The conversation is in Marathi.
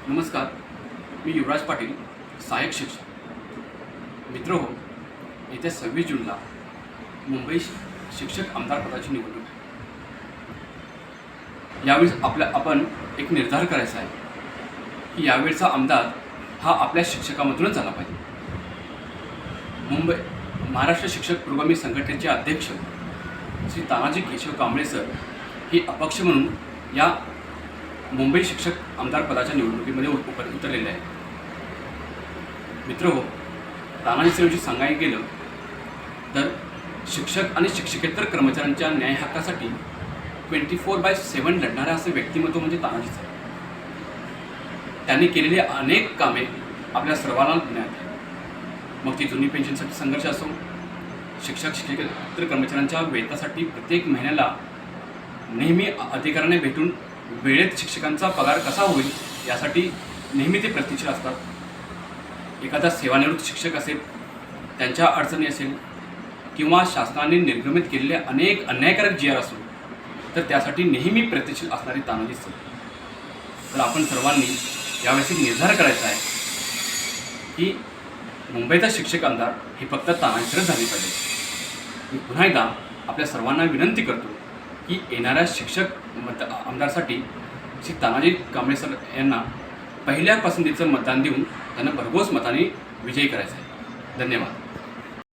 नमस्कार, मी युवराज पाटील, सहाय्यक शिक्षक. मित्रहो, येत्या 26 जूनला मुंबई शिक्षक आमदार पदाची निवडणूक आहे. यावेळी आपण एक निर्धार करायचा आहे की यावेळचा आमदार हा आपल्या शिक्षकामधूनच झाला पाहिजे. महाराष्ट्र शिक्षक पुरोगामी संघटनेचे अध्यक्ष श्री तानाजी केशव कांबळे सर हे अपक्ष म्हणून या मुंबई शिक्षक आमदार पदाच्या निवडणुकीमध्ये उतरलेले आहे. मित्रहो, तानाजी सरांशी सांगायला गेलं तर शिक्षक आणि शिक्षकेतर कर्मचाऱ्यांच्या न्याय हक्कासाठी 24/7 लढणारे असे व्यक्तिमत्व म्हणजे तानाजी सर. त्यांनी केलेली अनेक कामे आपल्या सर्वांना ज्ञात आहे. मग ती जुनी पेन्शनसाठी संघर्ष असो, शिक्षकेतर कर्मचाऱ्यांच्या वेतनासाठी प्रत्येक महिन्याला नेहमी अधिकाऱ्यांना भेटून वेळेत शिक्षकांचा पगार कसा होईल यासाठी नेहमी ते प्रतीक्षेत असतात. एखादा सेवानिवृत्त शिक्षक असेल, त्यांच्या अडचणी असेल किंवा शासनाने निर्गमित केलेले अनेक अन्यायकारक जी आर असो, तर त्यासाठी नेहमी प्रतीक्षेत असणारी तानाजी सर. तर आपण सर्वांनी यावेळेस एक निर्धार करायचा आहे की मुंबईचा शिक्षक आमदार हे फक्त तानाजी सरच झाले पाहिजे. मी पुन्हा एकदा आपल्या सर्वांना विनंती करतो की येणाऱ्या शिक्षक आमदारसाठी श्री तानाजी कांबळे सर यांना पहिल्या पसंतीचं मतदान देऊन त्यांना भरघोस मताने विजयी करायचं आहे. धन्यवाद.